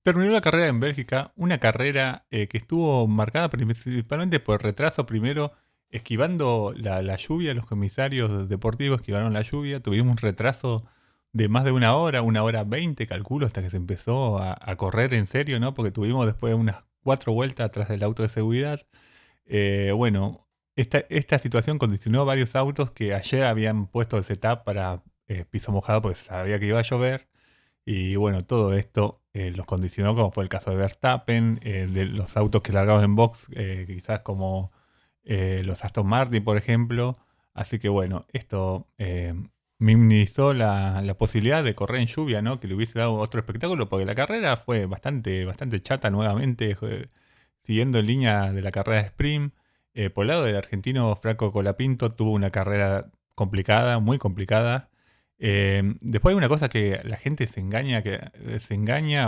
Terminó la carrera en Bélgica, una carrera que estuvo marcada principalmente por retraso primero, esquivando la lluvia, los comisarios deportivos esquivaron la lluvia, tuvimos un retraso de más de una hora 20 calculo, hasta que se empezó a correr en serio, ¿no? Porque tuvimos después unas 4 vueltas atrás del auto de seguridad. Bueno, esta situación condicionó varios autos que ayer habían puesto el setup para piso mojado porque sabía que iba a llover. Y bueno, todo esto los condicionó, como fue el caso de Verstappen, de los autos que largaron en box, quizás como los Aston Martin, por ejemplo. Así que bueno, esto minimizó la posibilidad de correr en lluvia, ¿no? Que le hubiese dado otro espectáculo, porque la carrera fue bastante chata nuevamente, siguiendo en línea de la carrera de sprint. Por el lado del argentino Franco Colapinto tuvo una carrera complicada, muy complicada. Después hay una cosa que la gente se engaña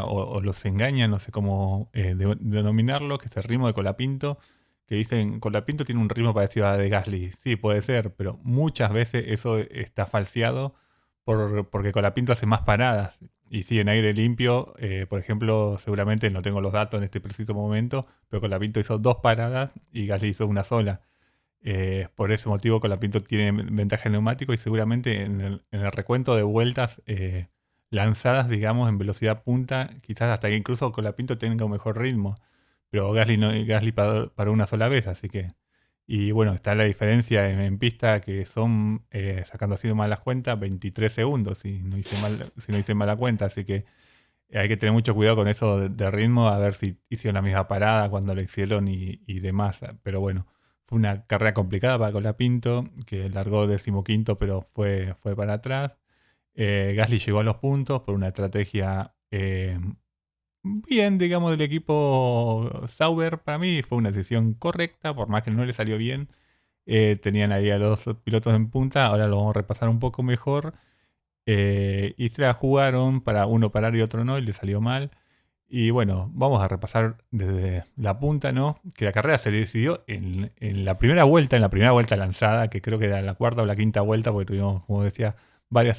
o los engaña, no sé cómo denominarlo, que es el ritmo de Colapinto, que dicen Colapinto tiene un ritmo parecido a de Gasly. Sí, puede ser, pero muchas veces eso está falseado porque Colapinto hace más paradas. Y sí, en aire limpio, por ejemplo, seguramente no tengo los datos en este preciso momento, pero Colapinto hizo 2 paradas y Gasly hizo una sola. Por ese motivo Colapinto tiene ventaja en neumático y seguramente en el recuento de vueltas lanzadas, digamos, en velocidad punta, quizás hasta que incluso Colapinto tenga un mejor ritmo. Pero Gasly, no, Gasly paró una sola vez, así que... Y bueno, está la diferencia en pista que son, sacando así de malas cuentas, 23 segundos, si no hice mala cuenta. Así que hay que tener mucho cuidado con eso de ritmo, a ver si hicieron la misma parada cuando lo hicieron y demás. Pero bueno, fue una carrera complicada para Colapinto, que largó 15º, pero fue para atrás. Gasly llegó a los puntos por una estrategia bien, digamos, del equipo Sauber. Para mí fue una decisión correcta, por más que no le salió bien. Tenían ahí a los pilotos en punta, ahora lo vamos a repasar un poco mejor. Y se la jugaron para uno parar y otro no, y le salió mal. Y bueno, vamos a repasar desde la punta, ¿no? Que la carrera se decidió en la primera vuelta lanzada, que creo que era la cuarta o la quinta vuelta, porque tuvimos, como decía, varias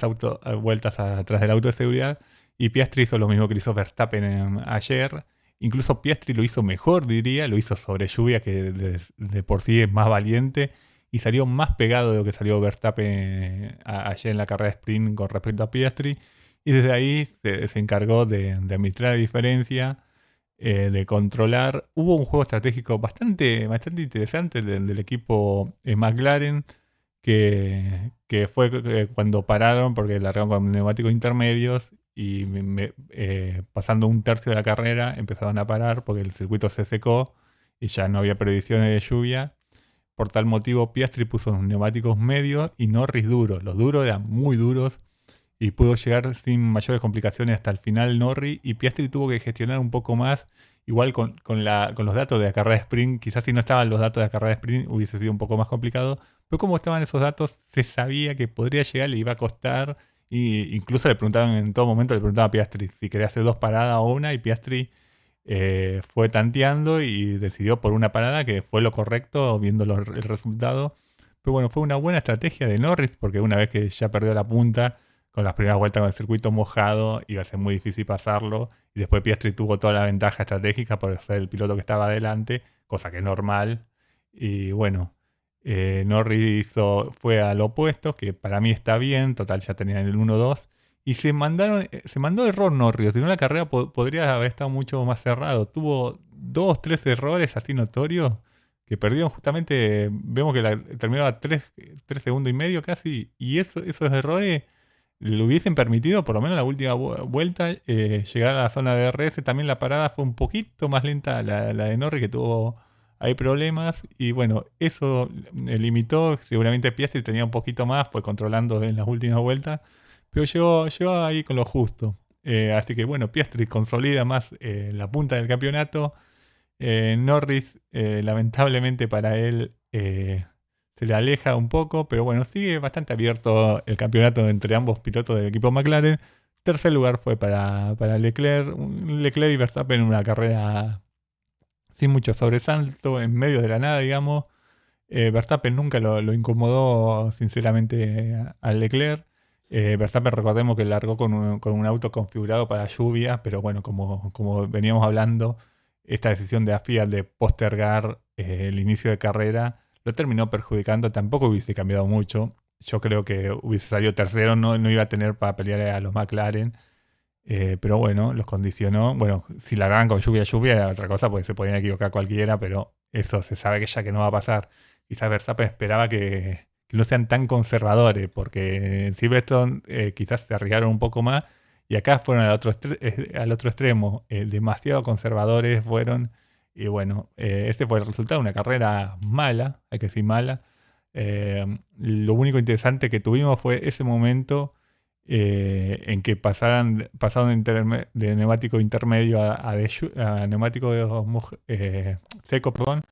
vueltas atrás del auto de seguridad. Y Piastri hizo lo mismo que hizo Verstappen ayer. Incluso Piastri lo hizo mejor, diría, lo hizo sobre lluvia, que de por sí es más valiente y salió más pegado de lo que salió Verstappen ayer en la carrera de sprint con respecto a Piastri. Y desde ahí se encargó de administrar la diferencia, de controlar. Hubo un juego estratégico bastante interesante del equipo McLaren, que fue cuando pararon porque largaron con neumáticos intermedios y pasando un tercio de la carrera empezaron a parar porque el circuito se secó y ya no había predicciones de lluvia. Por tal motivo, Piastri puso unos neumáticos medios y Norris duros. Los duros eran muy duros y pudo llegar sin mayores complicaciones hasta el final Norris. Y Piastri tuvo que gestionar un poco más, igual con los datos de la carrera de sprint. Quizás si no estaban los datos de la carrera de sprint hubiese sido un poco más complicado. Pero como estaban esos datos, se sabía que podría llegar, le iba a costar. Y incluso le preguntaban en todo momento, le preguntaban a Piastri si quería hacer 2 paradas o una. Y Piastri fue tanteando y decidió por una parada que fue lo correcto viendo el resultado. Pero bueno, fue una buena estrategia de Norris porque una vez que ya perdió la punta con las primeras vueltas con el circuito mojado iba a ser muy difícil pasarlo y después Piastri tuvo toda la ventaja estratégica por ser el piloto que estaba adelante, cosa que es normal. Y bueno, Norris fue al opuesto, que para mí está bien, total ya tenían el 1-2 y se mandó error Norris, si no la carrera podría haber estado mucho más cerrado. Tuvo 2, 3 errores así notorios que perdieron justamente, vemos que terminaba 3 segundos y medio casi, y esos errores le hubiesen permitido, por lo menos en la última vuelta, llegar a la zona de DRS. También la parada fue un poquito más lenta la de Norris, que tuvo ahí problemas, y bueno, eso limitó, seguramente Piastri tenía un poquito más, fue controlando en las últimas vueltas, pero llegó ahí con lo justo. Así que bueno, Piastri consolida más la punta del campeonato. Norris, lamentablemente para él, se le aleja un poco, pero bueno, sigue bastante abierto el campeonato entre ambos pilotos del equipo McLaren. Tercer lugar fue para Leclerc. Leclerc y Verstappen en una carrera sin mucho sobresalto, en medio de la nada, digamos. Verstappen nunca lo incomodó, sinceramente, a Leclerc. Verstappen, recordemos que largó con un auto configurado para lluvia, pero bueno, como veníamos hablando, esta decisión de FIA de postergar el inicio de carrera lo terminó perjudicando. Tampoco hubiese cambiado mucho. Yo creo que hubiese salido tercero, no iba a tener para pelear a los McLaren. Pero bueno, los condicionó. Bueno, si largaban con lluvia era otra cosa, porque se podían equivocar cualquiera, pero eso se sabe que ya que no va a pasar. Quizás Verstappen esperaba que no sean tan conservadores, porque en Silverstone quizás se arriesgaron un poco más, y acá fueron al otro extremo, demasiado conservadores fueron, y bueno, este fue el resultado de una carrera mala, hay que decir mala. Lo único interesante que tuvimos fue ese momento en que pasaron de neumático intermedio a neumático seco, perdón.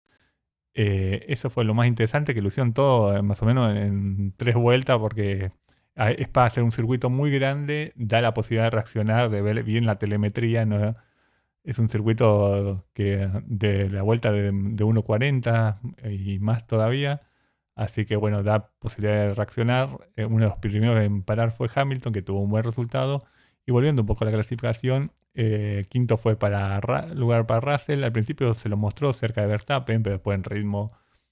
Eso fue lo más interesante, que lo hicieron todo más o menos en 3 vueltas, porque es para hacer un circuito muy grande, da la posibilidad de reaccionar, de ver bien la telemetría. ¿No? Es un circuito que de la vuelta de 1.40 y más todavía. Así que bueno, da posibilidad de reaccionar. Uno de los primeros en parar fue Hamilton, que tuvo un buen resultado. Y volviendo un poco a la clasificación, quinto fue lugar para Russell. Al principio se lo mostró cerca de Verstappen, pero después en ritmo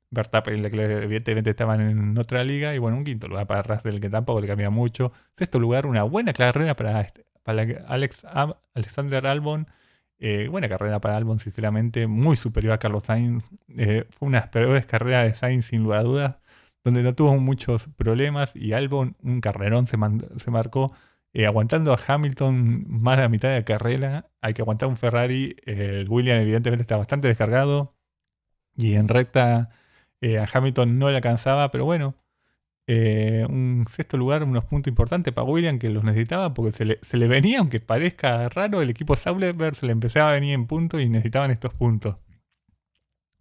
Verstappen y Leclerc evidentemente estaban en otra liga. Y bueno, un quinto lugar para Russell, que tampoco le cambia mucho. Sexto lugar, una buena carrera para Alexander Albon. Buena carrera para Albon, sinceramente, muy superior a Carlos Sainz. Fue una de las peores carreras de Sainz, sin lugar a dudas, donde no tuvo muchos problemas, y Albon un carrerón se marcó, aguantando a Hamilton más de la mitad de la carrera. Hay que aguantar un Ferrari. El Williams evidentemente está bastante descargado, y en recta a Hamilton no le alcanzaba, pero bueno. Un sexto lugar, unos puntos importantes para William, que los necesitaba, porque se le venía, aunque parezca raro, el equipo Sauber se le empezaba a venir en puntos y necesitaban estos puntos.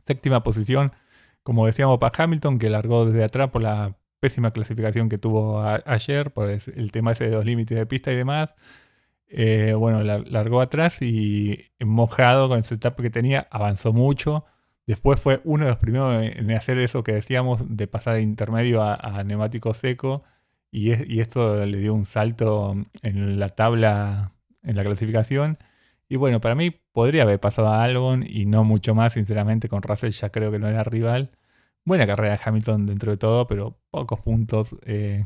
Séptima posición, como decíamos, para Hamilton, que largó desde atrás por la pésima clasificación que tuvo ayer, por el tema ese de los límites de pista y demás. Bueno, largó atrás y mojado con el setup que tenía, avanzó mucho. Después fue uno de los primeros en hacer eso que decíamos, de pasar de intermedio a neumático seco. Y esto le dio un salto en la tabla, en la clasificación. Y bueno, para mí podría haber pasado a Albon y no mucho más, sinceramente. Con Russell ya creo que no era rival. Buena carrera de Hamilton dentro de todo, pero pocos puntos,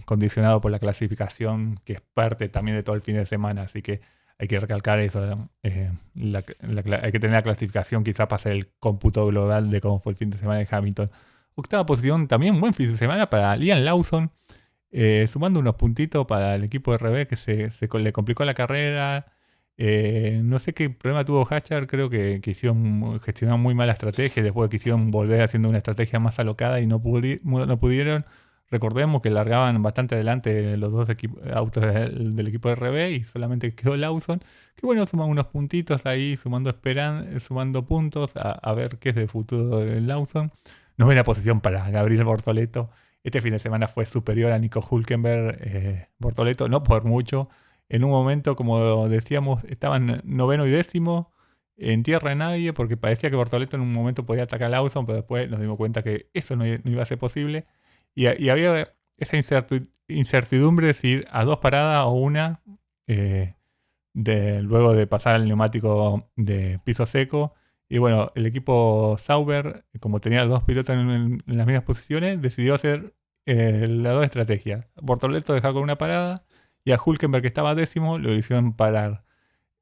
condicionado por la clasificación, que es parte también de todo el fin de semana. Así que hay que recalcar eso. Hay que tener la clasificación quizás para hacer el cómputo global de cómo fue el fin de semana de Hamilton. Octava posición, también buen fin de semana para Liam Lawson, sumando unos puntitos para el equipo de RB, que le complicó la carrera. No sé qué problema tuvo Hatcher, creo que gestionaron muy mal la estrategia, y después quisieron volver haciendo una estrategia más alocada y no pudieron. Recordemos que largaban bastante adelante los dos autos del equipo de RB, y solamente quedó Lawson, que bueno, suma unos puntitos ahí, sumando puntos, a ver qué es del futuro de Lawson. Novena posición para Gabriel Bortoleto. Este fin de semana fue superior a Nico Hülkenberg, Bortoleto, no por mucho. En un momento, como decíamos, estaban noveno y décimo en tierra de nadie, porque parecía que Bortoleto en un momento podía atacar a Lawson, pero después nos dimos cuenta que eso no iba a ser posible. Y había esa incertidumbre de si ir a 2 paradas o una, luego de pasar al neumático de piso seco. Y bueno, el equipo Sauber, como tenía los dos pilotos en las mismas posiciones, decidió hacer las dos estrategias. Bortoleto dejó con una parada, y a Hülkenberg, que estaba décimo, lo hicieron parar.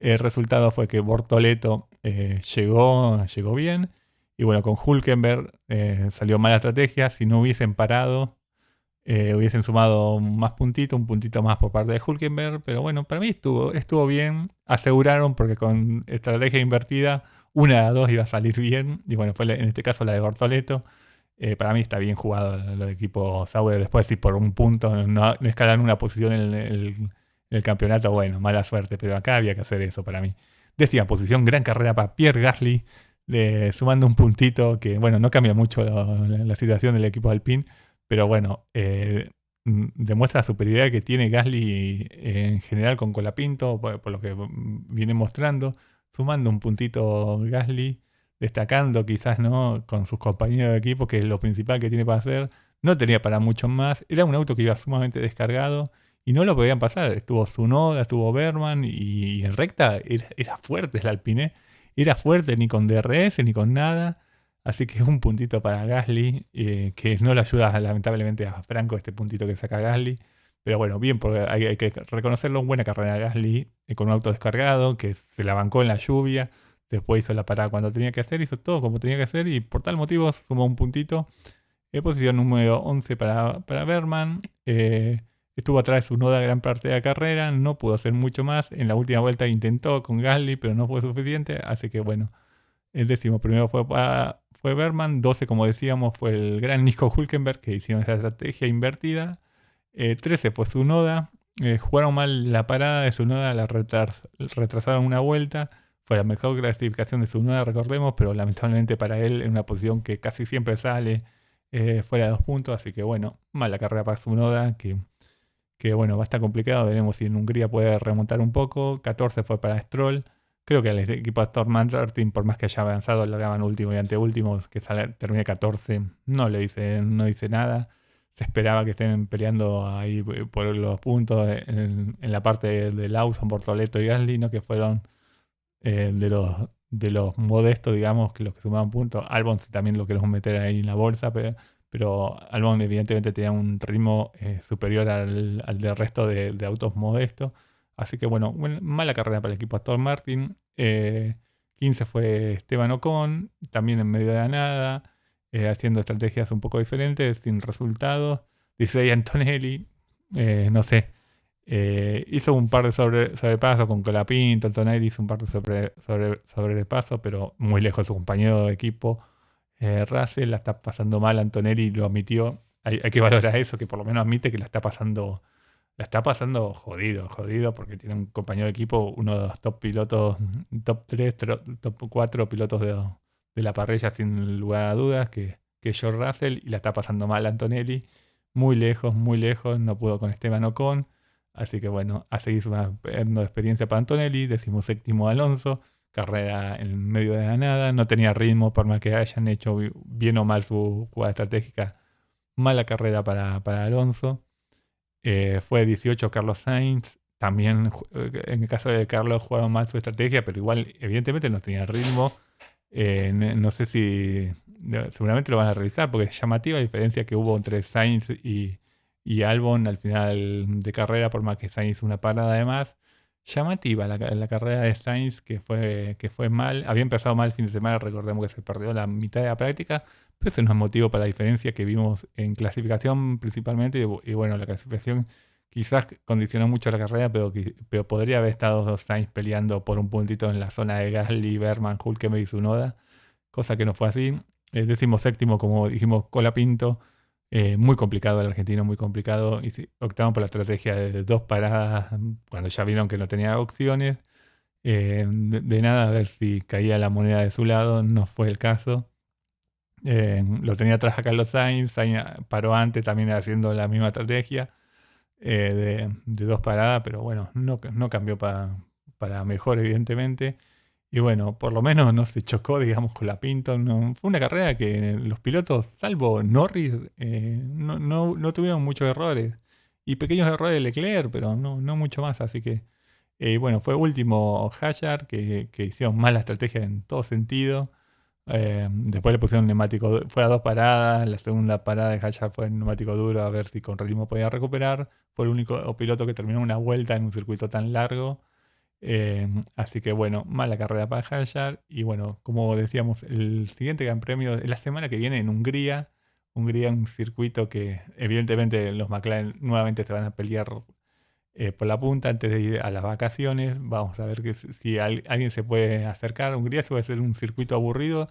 El resultado fue que Bortoleto llegó bien. Y bueno, con Hülkenberg salió mala estrategia. Si no hubiesen parado, hubiesen sumado más puntitos, un puntito más por parte de Hülkenberg. Pero bueno, para mí estuvo bien. Aseguraron, porque con estrategia invertida, una a dos iba a salir bien. Y bueno, fue en este caso la de Bortoleto. Para mí está bien jugado lo del equipo Sauber. Después, si por un punto no escalan una posición en el campeonato, bueno, mala suerte. Pero acá había que hacer eso para mí. Décima posición, gran carrera para Pierre Gasly, sumando un puntito que, bueno, no cambia mucho la situación del equipo Alpine. Pero bueno, demuestra la superioridad que tiene Gasly en general con Colapinto, por lo que viene mostrando. Sumando un puntito Gasly, destacando quizás, ¿no?, con sus compañeros de equipo, que es lo principal que tiene para hacer. No tenía para mucho más. Era un auto que iba sumamente descargado, y no lo podían pasar. Estuvo Tsunoda, estuvo Berman y en recta era fuerte el Alpine. Era fuerte ni con DRS ni con nada. Así que un puntito para Gasly, que no le ayuda lamentablemente a Franco este puntito que saca Gasly. Pero bueno, bien, porque hay que reconocerlo. Buena carrera de Gasly, con un auto descargado, que se la bancó en la lluvia. Después hizo la parada cuando tenía que hacer, hizo todo como tenía que hacer y por tal motivo sumó un puntito. Posición número 11 para Berman. Estuvo atrás de Tsunoda gran parte de la carrera, no pudo hacer mucho más. En la última vuelta intentó con Gasly, pero no fue suficiente. Así que bueno, el 11º fue Berman. 12, como decíamos, fue el gran Nico Hülkenberg, que hicieron esa estrategia invertida. 13 fue Tsunoda. Jugaron mal la parada de Tsunoda, la retrasaron una vuelta. Fue la mejor clasificación de Tsunoda, recordemos, pero lamentablemente para él en una posición que casi siempre sale fuera de 2 puntos. Así que bueno, mala carrera para Tsunoda, que bueno, va a estar complicado. Veremos si en Hungría puede remontar un poco. 14 fue para Stroll. Creo que el equipo Aston Martin, por más que haya avanzado, largaban último y anteúltimo, que termine 14, no dice nada. Se esperaba que estén peleando ahí por los puntos en la parte de Lawson, Bortoleto y Gasly, ¿no? Que fueron de los modestos, digamos, que los que sumaban puntos. Albon también lo queremos meter ahí en la bolsa, pero Albon evidentemente tenía un ritmo superior al del resto de autos modestos. Así que bueno, mala carrera para el equipo Aston Martin. 15 fue Esteban Ocon, también en medio de la nada, haciendo estrategias un poco diferentes, sin resultados. 16 Antonelli, no sé. Hizo un par de sobrepasos con Colapinto. Antonelli hizo un par de sobrepasos, pero muy lejos de su compañero de equipo. Russell la está pasando mal. Antonelli lo admitió. Hay que valorar eso, que por lo menos admite que la está pasando jodido, porque tiene un compañero de equipo, uno de los top pilotos, top 3, top 4 pilotos de la parrilla, sin lugar a dudas, que es George Russell, y la está pasando mal Antonelli. Muy lejos, no pudo con Esteban Ocon. Así que bueno, a seguir sumando experiencia para Antonelli. 17º Alonso, carrera en medio de la nada, no tenía ritmo, por más que hayan hecho bien o mal su jugada estratégica. Mala carrera para Alonso. Fue 18 Carlos Sainz. También en el caso de Carlos jugaron mal su estrategia, pero igual evidentemente no tenía ritmo. No sé si seguramente lo van a revisar, porque es llamativa la diferencia que hubo entre Sainz y Albon al final de carrera, por más que Sainz hizo una parada de más. Llamativa la carrera de Sainz, que fue mal. Había empezado mal el fin de semana, recordemos que se perdió la mitad de la práctica, pero ese no es motivo para la diferencia que vimos en clasificación principalmente. Y bueno, la clasificación quizás condicionó mucho la carrera, pero podría haber estado Sainz peleando por un puntito en la zona de Gasly, Berman, Hülkenberg y Tsunoda, cosa que no fue así. El 17º, como dijimos, Colapinto. Muy complicado el argentino, muy complicado. Y optaron por la estrategia de 2 paradas cuando ya vieron que no tenía opciones. De nada a ver si caía la moneda de su lado, no fue el caso. Lo tenía atrás a Carlos Sainz. Sainz paró antes también haciendo la misma estrategia de 2 paradas, pero bueno, no cambió para mejor, evidentemente. Y bueno, por lo menos no se chocó, digamos, con la Pinto. Fue una carrera que los pilotos, salvo Norris, no tuvieron muchos errores. Y pequeños errores de Leclerc, pero no mucho más. Así que, bueno, fue último Hadjar, que hicieron mala estrategia en todo sentido. Después le pusieron neumático, fue a 2 paradas. La segunda parada de Hadjar fue en neumático duro, a ver si con ritmo podía recuperar. Fue el único piloto que terminó una vuelta en un circuito tan largo. Así que bueno, mala carrera para Hadjar. Y bueno, como decíamos, el siguiente Gran Premio es la semana que viene en Hungría. Hungría, un circuito que evidentemente los McLaren nuevamente se van a pelear por la punta antes de ir a las vacaciones. Vamos a ver si alguien se puede acercar. Hungría suele ser un circuito aburrido,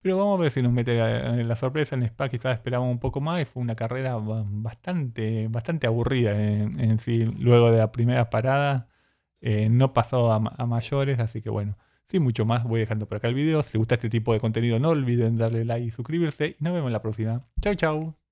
pero vamos a ver si nos mete la sorpresa. En Spa quizás esperábamos un poco más y fue una carrera bastante aburrida en sí. Luego de la primera parada no pasó a mayores, así que bueno, sin mucho más voy dejando por acá el video. Si les gusta este tipo de contenido no olviden darle like y suscribirse y nos vemos en la próxima. Chau chau.